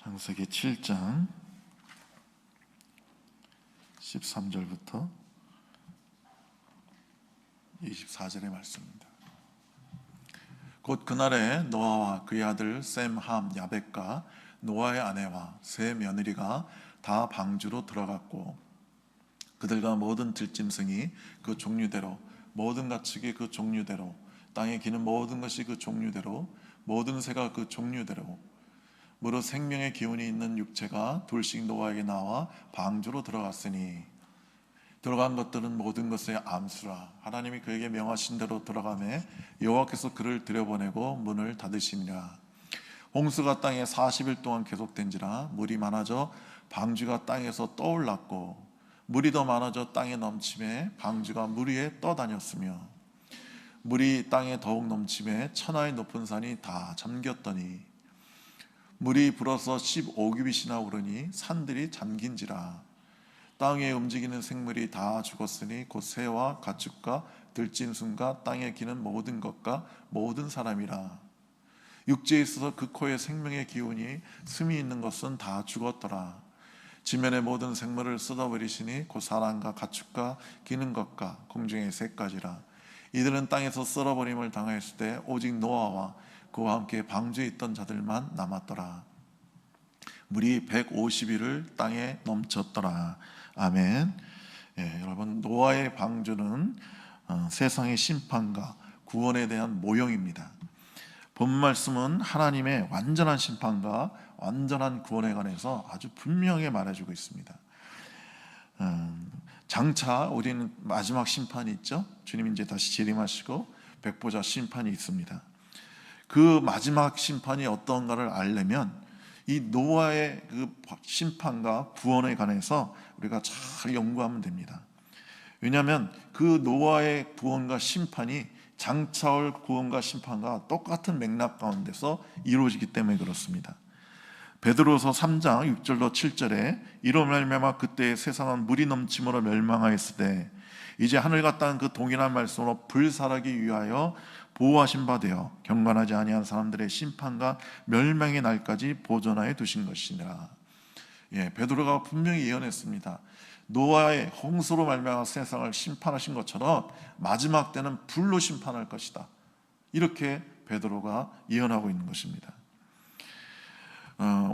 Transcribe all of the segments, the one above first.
창세기 7장 13절부터 24절의 말씀입니다. 곧 그날에 노아와 그의 아들 셈, 함, 야벳과 노아의 아내와 세 며느리가 다 방주로 들어갔고 그들과 모든 들짐승이 그 종류대로 모든 가축이 그 종류대로 땅에 기는 모든 것이 그 종류대로 모든 새가 그 종류대로 무릇 생명의 기운이 있는 육체가 둘씩 노아에게 나와 방주로 들어갔으니 들어간 것들은 모든 것의 암수라. 하나님이 그에게 명하신 대로 들어가매 여호와께서 그를 들여보내고 문을 닫으시니라. 홍수가 땅에 40일 동안 계속된지라 물이 많아져 방주가 땅에서 떠올랐고 물이 더 많아져 땅에 넘침에 방주가 물 위에 떠다녔으며 물이 땅에 더욱 넘침에 천하의 높은 산이 다 잠겼더니 물이 불어서 15규빗이나 오르니 산들이 잠긴지라. 땅에 움직이는 생물이 다 죽었으니 곧 새와 가축과 들짐승과 땅에 기는 모든 것과 모든 사람이라. 육지에 있어서 그 코에 생명의 기운이 숨이 있는 것은 다 죽었더라. 지면의 모든 생물을 쏟아버리시니 곧 사람과 가축과 기는 것과 공중의 새까지라. 이들은 땅에서 썰어버림을 당하였을 때 오직 노아와 그와 함께 방주에 있던 자들만 남았더라. 물이 150일을 땅에 넘쳤더라. 아멘. 여러분, 노아의 방주는 세상의 심판과 구원에 대한 모형입니다. 본 말씀은 하나님의 완전한 심판과 완전한 구원에 관해서 아주 분명하게 말해주고 있습니다. 장차 우리는 마지막 심판이 있죠. 주님 이제 다시 재림하시고 백보자 심판이 있습니다. 그 마지막 심판이 어떤가를 알려면 이 노아의 그 심판과 구원에 관해서 우리가 잘 연구하면 됩니다. 왜냐하면 그 노아의 구원과 심판이 장차 올 구원과 심판과 똑같은 맥락 가운데서 이루어지기 때문에 그렇습니다. 베드로서 3장 6절로 7절에 이로 말미암아 그때 세상은 물이 넘침으로 멸망하였을 때 이제 하늘과 땅 그 동일한 말씀으로 불살하기 위하여 보호하신 바 되어 경건하지 아니한 사람들의 심판과 멸망의 날까지 보존하여 두신 것이니라. 베드로가 분명히 예언했습니다. 노아의 홍수로 말미암아 세상을 심판하신 것처럼 마지막 때는 불로 심판할 것이다. 이렇게 베드로가 예언하고 있는 것입니다.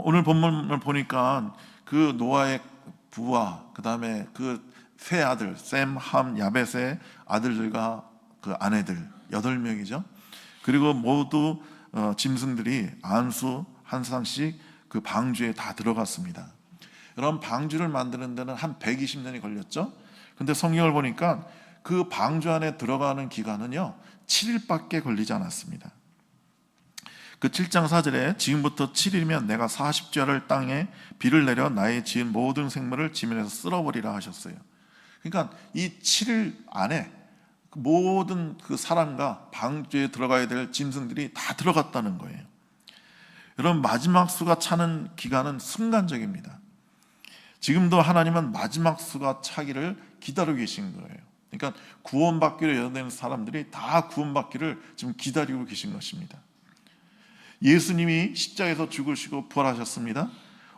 오늘 본문을 보니까 그 노아의 부와 그 다음에 그 세 아들 셈, 함, 야벳의 아들들과 그 아내들 8명이죠. 그리고 모두 짐승들이 안수 한 쌍씩 그 방주에 다 들어갔습니다. 여러분, 방주를 만드는 데는 한 120년이 걸렸죠. 근데 성경을 보니까 그 방주 안에 들어가는 기간은요 7일밖에 걸리지 않았습니다. 그 7장 4절에 지금부터 7일이면 내가 40죄를 땅에 비를 내려 나의 지은 모든 생물을 지면에서 쓸어버리라 하셨어요. 그러니까 이 7일 안에 모든 그 사람과 방주에 들어가야 될 짐승들이 다 들어갔다는 거예요. 여러분, 마지막 수가 차는 기간은 순간적입니다. 지금도 하나님은 마지막 수가 차기를 기다리고 계신 거예요. 그러니까 구원받기로 예언된 사람들이 다 구원받기를 지금 기다리고 계신 것입니다. 예수님이 십자가에서 죽으시고 부활하셨습니다.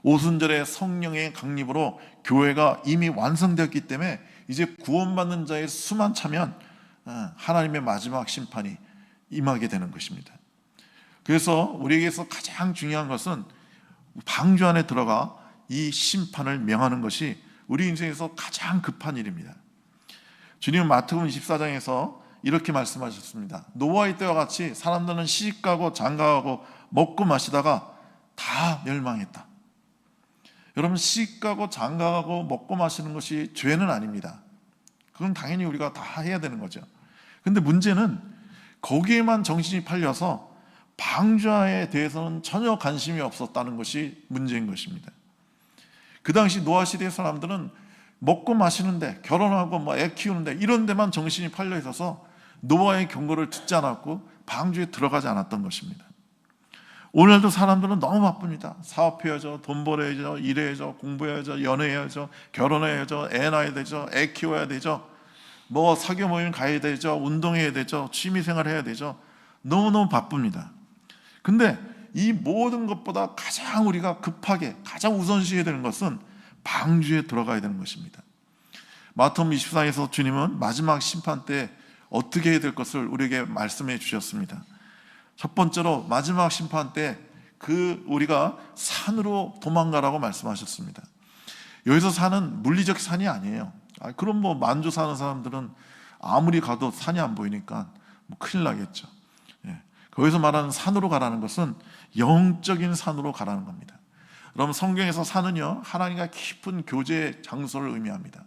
오순절의 성령의 강림으로 교회가 이미 완성되었기 때문에 이제 구원받는 자의 수만 차면 하나님의 마지막 심판이 임하게 되는 것입니다. 그래서 우리에게서 가장 중요한 것은 방주 안에 들어가 이 심판을 명하는 것이 우리 인생에서 가장 급한 일입니다. 주님은 마태복음 24장에서 이렇게 말씀하셨습니다. 노아의 때와 같이 사람들은 시집가고 장가가고 먹고 마시다가 다 멸망했다. 여러분, 시집가고 장가가고 먹고 마시는 것이 죄는 아닙니다. 그건 당연히 우리가 다 해야 되는 거죠. 근데 문제는 거기에만 정신이 팔려서 방주에 대해서는 전혀 관심이 없었다는 것이 문제인 것입니다. 그 당시 노아 시대의 사람들은 먹고 마시는데, 결혼하고 애 키우는데 이런 데만 정신이 팔려 있어서 노아의 경고를 듣지 않았고 방주에 들어가지 않았던 것입니다. 오늘도 사람들은 너무 바쁩니다. 사업해야죠, 돈 벌어야죠, 일해야죠, 공부해야죠, 연애해야죠, 결혼해야죠, 애 낳아야 되죠, 애 키워야 되죠, 사교 모임 가야 되죠, 운동해야 되죠, 취미생활 해야 되죠. 너무너무 바쁩니다. 근데 이 모든 것보다 가장 우리가 급하게 가장 우선시해야 되는 것은 방주에 들어가야 되는 것입니다. 마태복음 24장에서 주님은 마지막 심판 때 어떻게 해야 될 것을 우리에게 말씀해 주셨습니다. 첫 번째로 마지막 심판 때 우리가 산으로 도망가라고 말씀하셨습니다. 여기서 산은 물리적 산이 아니에요. 그럼 만주 사는 사람들은 아무리 가도 산이 안 보이니까 큰일 나겠죠. 거기서 말하는 산으로 가라는 것은 영적인 산으로 가라는 겁니다. 그럼 성경에서 산은요, 하나님과 깊은 교제 장소를 의미합니다.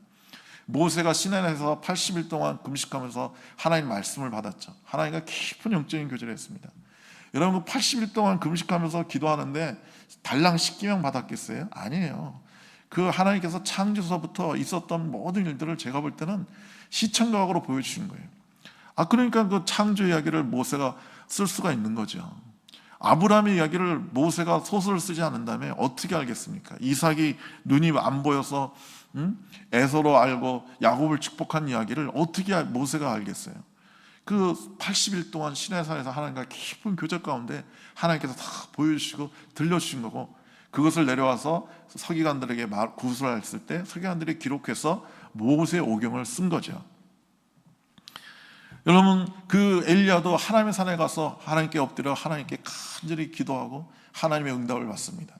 모세가 시내에서 80일 동안 금식하면서 하나님 말씀을 받았죠. 하나님과 깊은 영적인 교제를 했습니다. 여러분 80일 동안 금식하면서 기도하는데 달랑 10계명 받았겠어요? 아니에요. 하나님께서 창조서부터 있었던 모든 일들을 제가 볼 때는 시청각으로 보여주신 거예요. 그러니까 그 창조 이야기를 모세가 쓸 수가 있는 거죠. 아브라함의 이야기를 모세가 소설을 쓰지 않는다면 어떻게 알겠습니까? 이삭이 눈이 안 보여서 에서로 알고 야곱을 축복한 이야기를 어떻게 모세가 알겠어요? 80일 동안 시내산에서 하나님과 깊은 교제 가운데 하나님께서 다 보여주시고 들려주신 거고, 그것을 내려와서 서기관들에게 구술을 했을 때 서기관들이 기록해서 모세 오경을 쓴 거죠. 여러분 엘리야도 하나님의 산에 가서 하나님께 엎드려 하나님께 간절히 기도하고 하나님의 응답을 받습니다.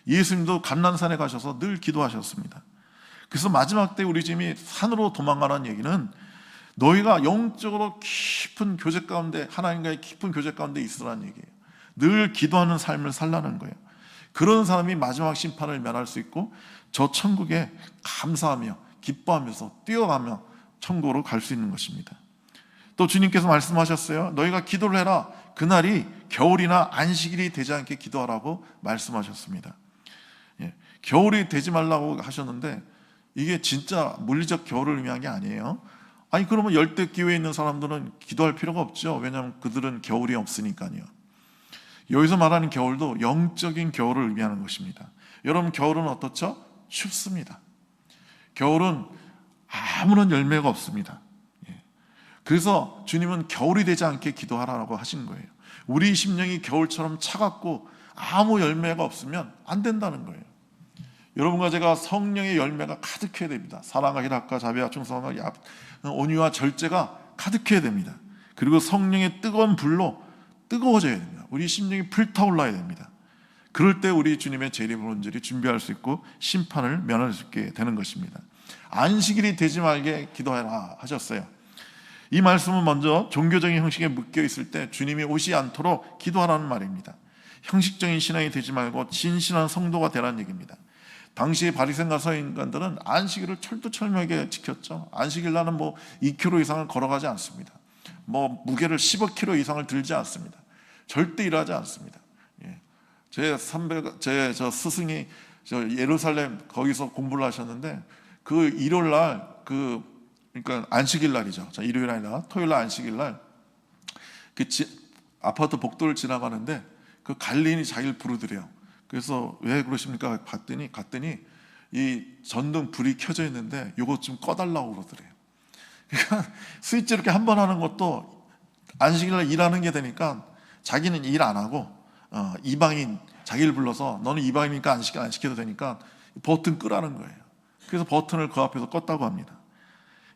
예수님도 감난산에 가셔서 늘 기도하셨습니다. 그래서 마지막 때 우리 주님이 산으로 도망가라는 얘기는 너희가 영적으로 깊은 교제 가운데, 하나님과의 깊은 교제 가운데 있으라는 얘기예요. 늘 기도하는 삶을 살라는 거예요. 그런 사람이 마지막 심판을 면할 수 있고 저 천국에 감사하며 기뻐하면서 뛰어가며 천국으로 갈 수 있는 것입니다. 또 주님께서 말씀하셨어요. 너희가 기도를 해라. 그날이 겨울이나 안식일이 되지 않게 기도하라고 말씀하셨습니다. 겨울이 되지 말라고 하셨는데 이게 진짜 물리적 겨울을 의미한 게 아니에요. 그러면 열대기후에 있는 사람들은 기도할 필요가 없죠. 왜냐하면 그들은 겨울이 없으니까요. 여기서 말하는 겨울도 영적인 겨울을 의미하는 것입니다. 여러분 겨울은 어떻죠? 춥습니다. 겨울은 아무런 열매가 없습니다. 그래서 주님은 겨울이 되지 않게 기도하라고 하신 거예요. 우리 심령이 겨울처럼 차갑고 아무 열매가 없으면 안 된다는 거예요. 여러분과 제가 성령의 열매가 가득해야 됩니다. 사랑과 희락과 자비와 충성과 온유와 절제가 가득해야 됩니다. 그리고 성령의 뜨거운 불로 뜨거워져야 됩니다. 우리 심령이 불타올라야 됩니다. 그럴 때 우리 주님의 재림을 온전히 준비할 수 있고 심판을 면할 수 있게 되는 것입니다. 안식일이 되지 말게 기도해라 하셨어요. 이 말씀은 먼저 종교적인 형식에 묶여 있을 때 주님이 오지 않도록 기도하라는 말입니다. 형식적인 신앙이 되지 말고 진실한 성도가 되라는 얘기입니다. 당시 바리새인과 서기관들은 안식일을 철두철미하게 지켰죠. 안식일 날은 2km 이상을 걸어가지 않습니다. 무게를 15kg 이상을 들지 않습니다. 절대 일하지 않습니다. 제 스승이 예루살렘 거기서 공부를 하셨는데 일요일 날 그러니까 안식일 날이죠. 일요일 아니라 토요일 날 안식일 날 아파트 복도를 지나가는데 관리인이 자기를 부르더래요. 그래서 왜 그러십니까? 갔더니 이 전등 불이 켜져 있는데 이것 좀 꺼달라고 그러더래요. 그러니까 스위치 이렇게 한 번 하는 것도 안식일 날 일하는 게 되니까 자기는 일 안 하고 이방인 자기를 불러서 너는 이방인이니까 안식일 안 시켜도 되니까 버튼 끄라는 거예요. 그래서 버튼을 그 앞에서 껐다고 합니다.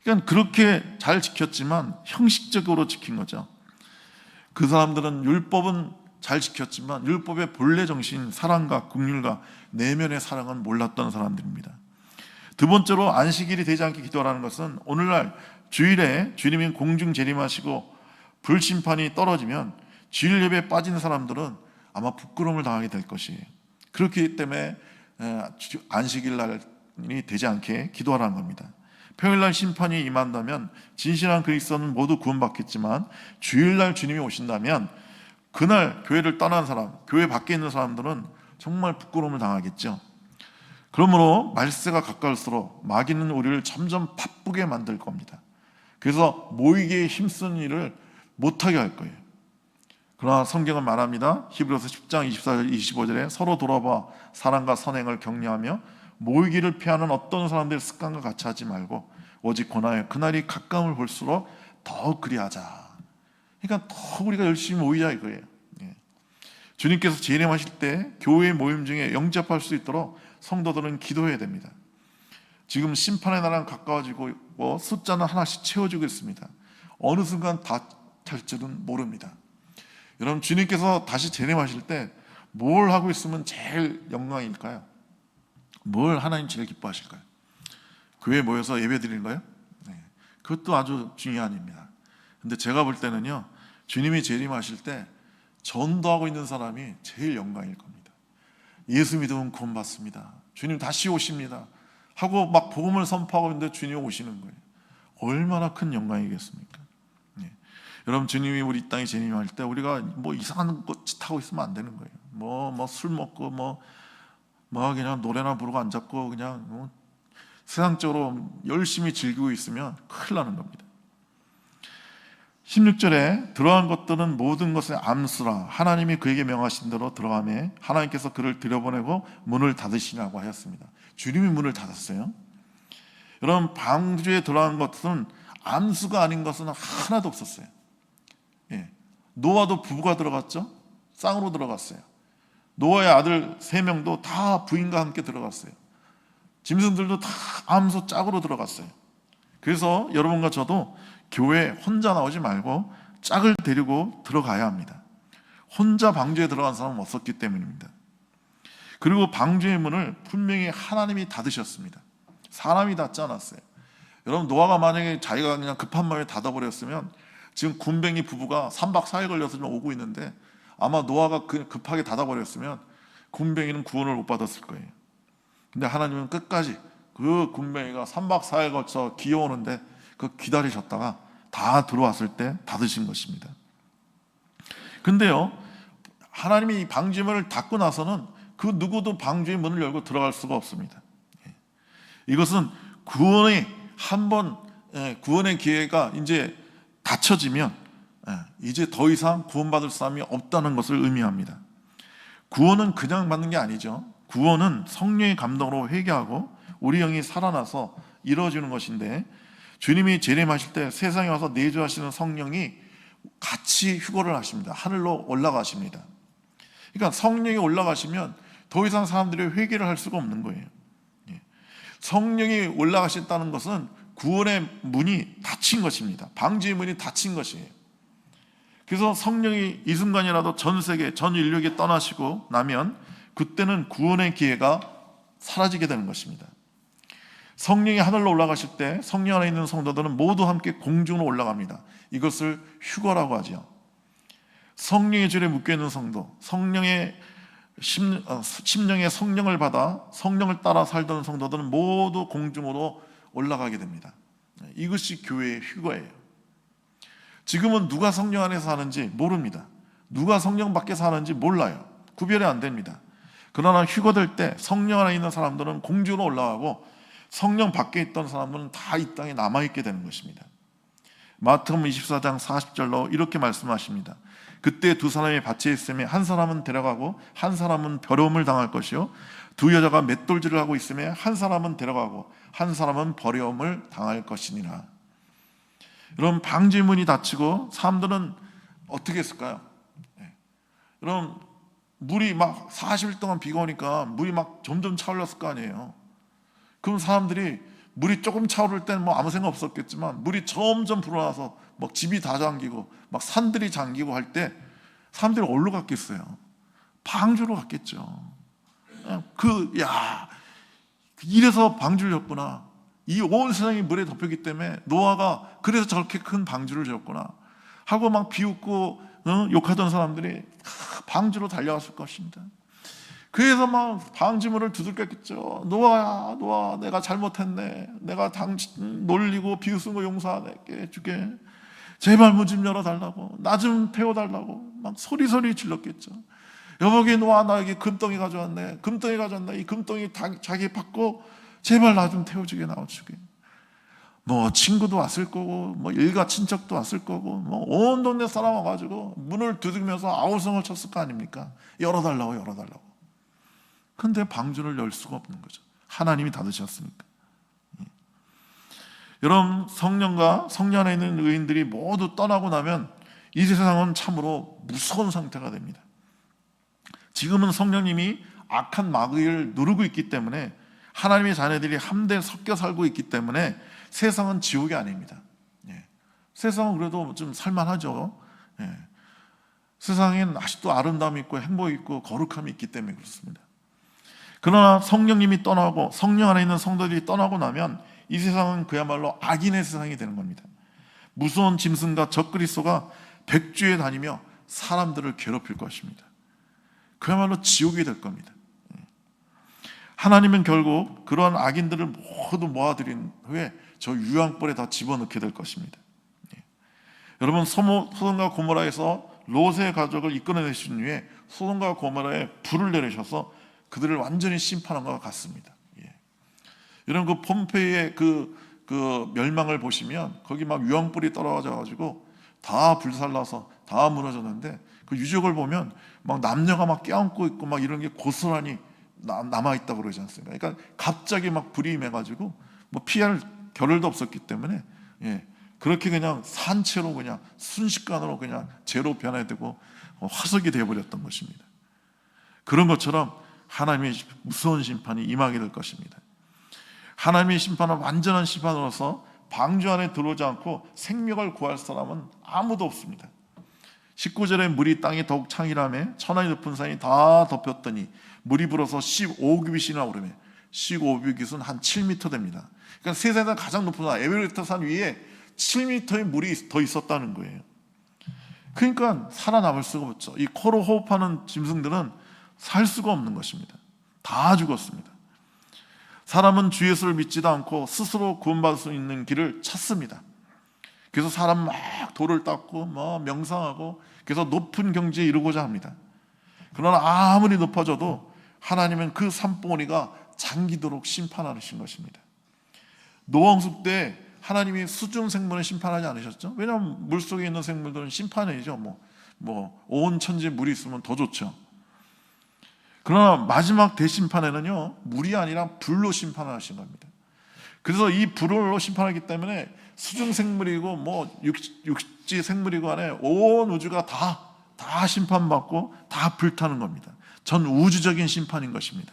그러니까 그렇게 잘 지켰지만 형식적으로 지킨 거죠. 그 사람들은 율법은 잘 지켰지만 율법의 본래 정신, 사랑과 긍휼과 내면의 사랑은 몰랐던 사람들입니다. 두 번째로 안식일이 되지 않게 기도하라는 것은 오늘날 주일에 주님이 공중 재림하시고 불심판이 떨어지면 주일 예배에 빠진 사람들은 아마 부끄러움을 당하게 될 것이에요. 그렇기 때문에 안식일 날이 되지 않게 기도하라는 겁니다. 평일날 심판이 임한다면 진실한 그리스도는 모두 구원받겠지만 주일날 주님이 오신다면 그날 교회를 떠난 사람, 교회 밖에 있는 사람들은 정말 부끄러움을 당하겠죠. 그러므로 말세가 가까울수록 마귀는 우리를 점점 바쁘게 만들 겁니다. 그래서 모이기에 힘쓰는 일을 못하게 할 거예요. 그러나 성경은 말합니다. 히브리서 10장 24절 25절에 서로 돌아봐 사랑과 선행을 격려하며 모이기를 피하는 어떤 사람들의 습관과 같이 하지 말고 오직 권하여 그날이 가까움을 볼수록 더욱 그리하자. 그러니까 더 우리가 열심히 모이자 이거예요. 주님께서 재림하실 때 교회 모임 중에 영접할 수 있도록 성도들은 기도해야 됩니다. 지금 심판의 날은 가까워지고 숫자는 하나씩 채워지고 있습니다. 어느 순간 다 찰 줄은 모릅니다. 여러분, 주님께서 다시 재림하실 때 뭘 하고 있으면 제일 영광일까요? 뭘 하나님 제일 기뻐하실까요? 교회에 모여서 예배 드리는 거예요? 네. 그것도 아주 중요한 일입니다. 근데 제가 볼 때는요, 주님이 재림하실 때 전도하고 있는 사람이 제일 영광일 겁니다. 예수 믿으면 구원받습니다, 주님 다시 오십니다 하고 막 복음을 선포하고 있는데 주님이 오시는 거예요. 얼마나 큰 영광이겠습니까? 네. 여러분, 주님이 우리 땅에 재림할 때 우리가 뭐 이상한 짓 하고 있으면 안 되는 거예요. 뭐 술 먹고 뭐 그냥 노래나 부르고 앉았고 그냥 세상적으로 열심히 즐기고 있으면 큰일 나는 겁니다. 16절에 들어간 것들은 모든 것의 암수라 하나님이 그에게 명하신 대로 들어가매 하나님께서 그를 들여보내고 문을 닫으시라고 하였습니다. 주님이 문을 닫았어요. 여러분, 방주에 들어간 것은 암수가 아닌 것은 하나도 없었어요. 예. 노아도 부부가 들어갔죠. 쌍으로 들어갔어요. 노아의 아들 3명도 다 부인과 함께 들어갔어요. 짐승들도 다 암소 짝으로 들어갔어요. 그래서 여러분과 저도 교회 혼자 나오지 말고 짝을 데리고 들어가야 합니다. 혼자 방주에 들어간 사람은 없었기 때문입니다. 그리고 방주의 문을 분명히 하나님이 닫으셨습니다. 사람이 닫지 않았어요. 여러분, 노아가 만약에 자기가 그냥 급한 마음에 닫아버렸으면 지금 군뱅이 부부가 3박 4일 걸려서 좀 오고 있는데 아마 노아가 급하게 닫아버렸으면 군뱅이는 구원을 못 받았을 거예요. 근데 하나님은 끝까지 그 군뱅이가 3박 4일 거쳐 기어오는데 그 기다리셨다가 다 들어왔을 때 닫으신 것입니다. 근데요, 하나님이 이 방주의 문을 닫고 나서는 그 누구도 방주의 문을 열고 들어갈 수가 없습니다. 이것은 구원의 구원의 기회가 이제 닫혀지면 이제 더 이상 구원받을 사람이 없다는 것을 의미합니다. 구원은 그냥 받는 게 아니죠. 구원은 성령의 감동으로 회개하고 우리 영이 살아나서 이루어지는 것인데, 주님이 재림하실 때 세상에 와서 내주하시는 성령이 같이 휴거를 하십니다. 하늘로 올라가십니다. 그러니까 성령이 올라가시면 더 이상 사람들이 회개를 할 수가 없는 거예요. 성령이 올라가셨다는 것은 구원의 문이 닫힌 것입니다. 방주의 문이 닫힌 것이에요. 그래서 성령이 이 순간이라도 전 세계, 전 인류에게 떠나시고 나면 그때는 구원의 기회가 사라지게 되는 것입니다. 성령이 하늘로 올라가실 때 성령 안에 있는 성도들은 모두 함께 공중으로 올라갑니다. 이것을 휴거라고 하죠. 성령의 줄에 묶여있는 성도, 성령의 심령의 성령을 받아 성령을 따라 살던 성도들은 모두 공중으로 올라가게 됩니다. 이것이 교회의 휴거예요. 지금은 누가 성령 안에서 사는지 모릅니다. 누가 성령 밖에 사는지 몰라요. 구별이 안 됩니다. 그러나 휴거될 때 성령 안에 있는 사람들은 공중으로 올라가고 성령 밖에 있던 사람들은 다 이 땅에 남아있게 되는 것입니다. 마태복음 24장 40절로 이렇게 말씀하십니다. 그때 두 사람이 밭에 있으며 한 사람은 데려가고 한 사람은 버려움을 당할 것이요 두 여자가 맷돌질을 하고 있으며 한 사람은 데려가고 한 사람은 버려움을 당할 것이니라. 여러분, 방주의 문이 닫히고 사람들은 어떻게 했을까요? 여러분, 물이 막 40일 동안 비가 오니까 물이 막 점점 차올랐을 거 아니에요. 그럼 사람들이 물이 조금 차오를 때는 뭐 아무 생각 없었겠지만 물이 점점 불어나서 막 집이 다 잠기고 막 산들이 잠기고 할 때 사람들이 어디로 갔겠어요? 방주로 갔겠죠. 이래서 방주를 졌구나. 이 온 세상이 물에 덮였기 때문에 노아가 그래서 저렇게 큰 방주를 지었구나 하고 막 비웃고 욕하던 사람들이 방주로 달려갔을 것입니다. 그래서 막 방주문을 두들겼겠죠. 노아야, 노아, 내가 잘못했네. 내가 당신 놀리고 비웃은 거 용서하게 해주게. 제발 문 좀 열어달라고, 나 좀 태워달라고 막 소리 질렀겠죠. 여보게 노아, 나 여기 금덩이 가져왔네. 금덩이 가져왔네. 이 금덩이 자기 받고 제발 나 좀 태워주게, 나와주게. 뭐 친구도 왔을 거고 뭐 일가 친척도 왔을 거고 뭐 온 동네 사람 와가지고 문을 두들면서 아우성을 쳤을 거 아닙니까? 열어달라고. 근데 방주를 열 수가 없는 거죠. 하나님이 닫으셨으니까. 여러분, 성령과 성령 안에 있는 의인들이 모두 떠나고 나면 이 세상은 참으로 무서운 상태가 됩니다. 지금은 성령님이 악한 마귀를 누르고 있기 때문에 하나님의 자녀들이 함께 섞여 살고 있기 때문에 세상은 지옥이 아닙니다. 예. 세상은 그래도 좀 살만하죠. 예. 세상엔 아직도 아름다움이 있고 행복이 있고 거룩함이 있기 때문에 그렇습니다. 그러나 성령님이 떠나고 성령 안에 있는 성도들이 떠나고 나면 이 세상은 그야말로 악인의 세상이 되는 겁니다. 무서운 짐승과 적그리스도가 백주에 다니며 사람들을 괴롭힐 것입니다. 그야말로 지옥이 될 겁니다. 하나님은 결국 그러한 악인들을 모두 모아들인 후에 저 유황불에 다 집어넣게 될 것입니다. 여러분, 소돔과 고모라에서 롯의 가족을 이끌어내신 후에 소돔과 고모라에 불을 내리셔서 그들을 완전히 심판한 것과 같습니다. 여러분, 그 폼페이의 그 멸망을 보시면 거기 막 유황불이 떨어져-가지고 다 불살라서 다 무너졌는데 그 유적을 보면 막 남녀가 막 껴안고 있고 막 이런 게 고스란히 남아있다고 그러지 않습니까? 그러니까 갑자기 막 불이 임해가지고 뭐 피할 겨를도 없었기 때문에 그렇게 그냥 산채로 그냥 순식간으로 그냥 재로 변해되고 화석이 되어버렸던 것입니다. 그런 것처럼 하나님의 무서운 심판이 임하게 될 것입니다. 하나님의 심판은 완전한 심판으로서 방주 안에 들어오지 않고 생명을 구할 사람은 아무도 없습니다. 19절에 물이 땅에 더욱 창이라며 천하의 높은 산이 다 덮였더니 물이 불어서 15규빗이나 오르며 15규빗은 한 7m 됩니다. 그러니까 세상에서 가장 높은 산 에베레스트 산 위에 7m의 물이 더 있었다는 거예요. 그러니까 살아남을 수가 없죠. 이 코로 호흡하는 짐승들은 살 수가 없는 것입니다. 다 죽었습니다. 사람은 주 예수를 믿지도 않고 스스로 구원받을 수 있는 길을 찾습니다. 그래서 사람 막 돌을 닦고 뭐 명상하고 그래서 높은 경지에 이르고자 합니다. 그러나 아무리 높아져도 하나님은 그 산봉우리가 잠기도록 심판하신 것입니다. 노홍수 때 하나님이 수중 생물을 심판하지 않으셨죠? 왜냐하면 물속에 있는 생물들은 심판이죠. 온 천지에 물이 있으면 더 좋죠. 그러나 마지막 대심판에는요, 물이 아니라 불로 심판하신 겁니다. 그래서 이 불로 심판하기 때문에 수중 생물이고 육지 생물이고 안에 온 우주가 다 심판받고 다 불타는 겁니다. 전 우주적인 심판인 것입니다.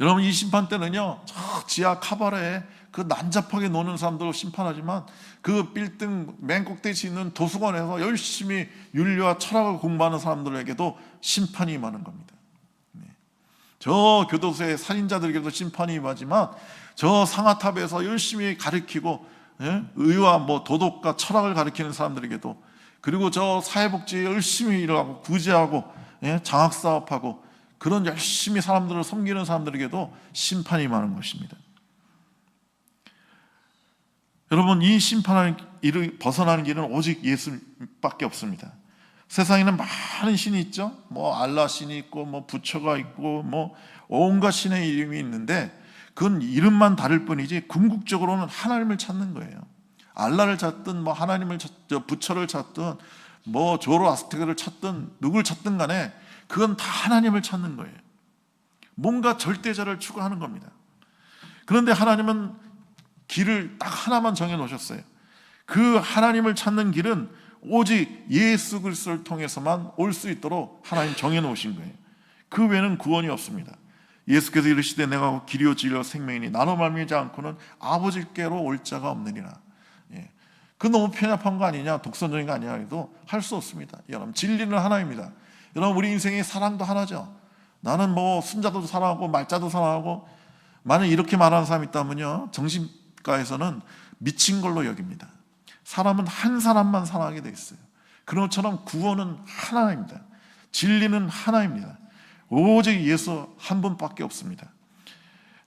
여러분, 이 심판 때는요, 저 지하 카바레에 그 난잡하게 노는 사람들을 심판하지만 그 빌딩 맨 꼭대기에 있는 도서관에서 열심히 윤리와 철학을 공부하는 사람들에게도 심판이 임하는 겁니다. 저 교도소의 살인자들에게도 심판이 임하지만 저 상아탑에서 열심히 가르치고 의와 도덕과 철학을 가르치는 사람들에게도, 그리고 저 사회복지에 열심히 일하고 구제하고 장학사업하고 그런 열심히 사람들을 섬기는 사람들에게도 심판이 임하는 것입니다. 여러분, 이 심판을 벗어나는 길은 오직 예수밖에 없습니다. 세상에는 많은 신이 있죠. 알라 신이 있고 부처가 있고 온갖 신의 이름이 있는데 그건 이름만 다를 뿐이지 궁극적으로는 하나님을 찾는 거예요. 알라를 찾든 하나님을 부처를 찾든 조로아스테르를 찾든 누굴 찾든 간에 그건 다 하나님을 찾는 거예요. 뭔가 절대자를 추구하는 겁니다. 그런데 하나님은 길을 딱 하나만 정해 놓으셨어요. 그 하나님을 찾는 길은 오직 예수 그리스도를 통해서만 올 수 있도록 하나님 정해 놓으신 거예요. 그 외에는 구원이 없습니다. 예수께서 이르시되 내가 길이요 진리요 생명이니 나로 말미암지 않고는 아버지께로 올 자가 없느니라. 그 너무 편협한 거 아니냐, 독선적인 거 아니냐 해도 할 수 없습니다. 여러분, 진리는 하나입니다. 여러분, 우리 인생의 사랑도 하나죠. 나는 순자도 사랑하고 말자도 사랑하고, 만약 이렇게 말하는 사람이 있다면요, 정신과에서는 미친 걸로 여깁니다. 사람은 한 사람만 사랑하게 돼 있어요. 그런 것처럼 구원은 하나입니다. 진리는 하나입니다. 오직 예수 한 분밖에 없습니다.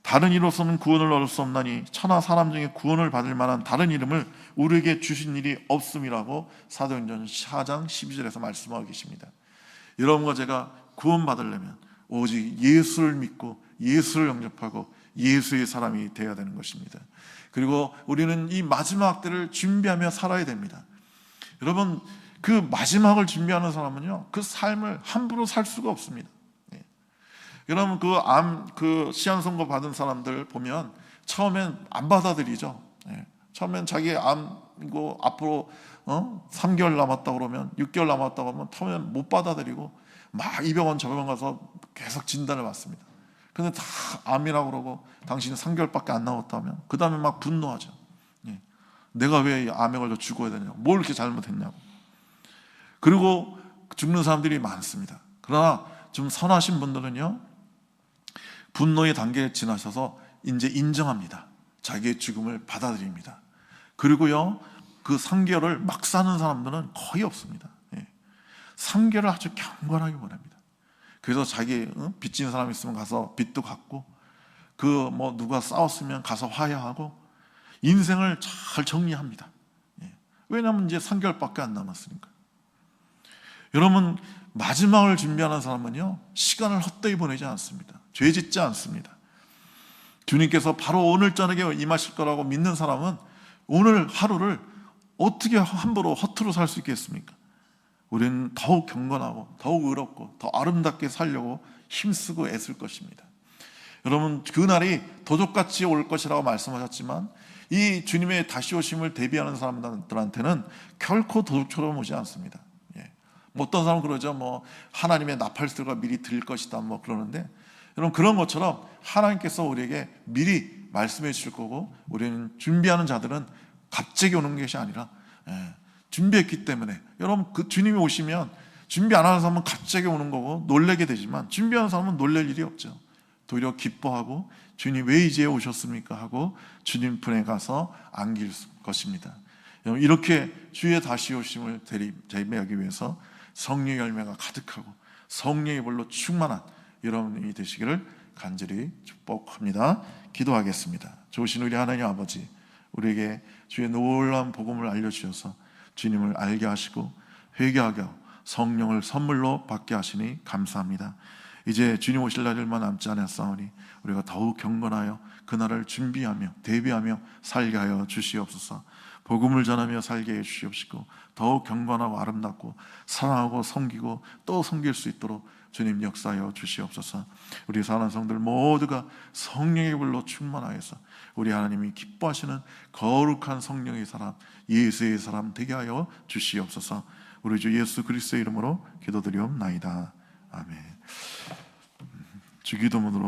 다른 이로서는 구원을 얻을 수 없나니 천하 사람 중에 구원을 받을 만한 다른 이름을 우리에게 주신 일이 없음이라고 사도행전 4장 12절에서 말씀하고 계십니다. 여러분과 제가 구원받으려면 오직 예수를 믿고 예수를 영접하고 예수의 사람이 되어야 되는 것입니다. 그리고 우리는 이 마지막 때를 준비하며 살아야 됩니다. 여러분, 그 마지막을 준비하는 사람은요, 그 삶을 함부로 살 수가 없습니다. 여러분, 그 시한 선고 받은 사람들 보면 처음엔 안 받아들이죠. 처음엔 자기 암이고 앞으로 3개월 남았다 그러면 6개월 남았다 그러면 처음엔 못 받아들이고 막 이 병원 저 병원 가서 계속 진단을 받습니다. 근데 다 암이라고 그러고 당신은 3개월밖에 안 남았다면 그 다음에 막 분노하죠. 예. 내가 왜 암에 걸려 죽어야 되냐고, 뭘 이렇게 잘못했냐고. 그리고 죽는 사람들이 많습니다. 그러나 좀 선하신 분들은요, 분노의 단계에 지나셔서 이제 인정합니다. 자기의 죽음을 받아들입니다. 그리고요, 그 3개월을 막 사는 사람들은 거의 없습니다. 3개월을 아주 경건하게 보냅니다. 그래서 자기 빚진 사람 있으면 가서 빚도 갚고, 그 뭐 누가 싸웠으면 가서 화해하고 인생을 잘 정리합니다. 왜냐하면 이제 3개월밖에 안 남았으니까. 여러분, 마지막을 준비하는 사람은요, 시간을 헛되이 보내지 않습니다. 죄 짓지 않습니다. 주님께서 바로 오늘 저녁에 임하실 거라고 믿는 사람은 오늘 하루를 어떻게 함부로 허투루 살 수 있겠습니까? 우리는 더욱 경건하고 더욱 의롭고 더 아름답게 살려고 힘쓰고 애쓸 것입니다. 여러분, 그날이 도적같이 올 것이라고 말씀하셨지만 이 주님의 다시 오심을 대비하는 사람들한테는 결코 도적처럼 오지 않습니다. 뭐 어떤 사람은 그러죠. 뭐 하나님의 나팔수가 미리 들 것이다 뭐 그러는데, 여러분, 그런 것처럼 하나님께서 우리에게 미리 말씀해 주실 거고, 우리는 준비하는 자들은 갑자기 오는 것이 아니라 준비했기 때문에, 여러분, 그 주님이 오시면 준비 안 하는 사람은 갑자기 오는 거고 놀라게 되지만, 준비하는 사람은 놀랄 일이 없죠. 도리어 기뻐하고 주님 왜 이제 오셨습니까 하고 주님 품에 가서 안길 것입니다. 여러분, 이렇게 주의 다시 오심을 대비하기 위해서 성령의 열매가 가득하고 성령의 불로 충만한 여러분이 되시기를 간절히 축복합니다. 기도하겠습니다. 좋으신 우리 하나님 아버지, 우리에게 주의 놀라운 복음을 알려주셔서 주님을 알게 하시고 회개하게 하고 성령을 선물로 받게 하시니 감사합니다. 이제 주님 오실 날이 얼마 남지 않았사오니 우리가 더욱 경건하여 그날을 준비하며 대비하며 살게 하여 주시옵소서. 복음을 전하며 살게 해 주시옵시고 더욱 경건하고 아름답고 사랑하고 섬기고 또 섬길 수 있도록 주님 역사하여 주시옵소서. 우리 사랑하는 성들 모두가 성령의 불로 충만하여서 우리 하나님이 기뻐하시는 거룩한 성령의 사람, 예수의 사람 되게 하여 주시옵소서. 우리 주 예수 그리스도의 이름으로 기도드리옵나이다. 아멘. 주기도문으로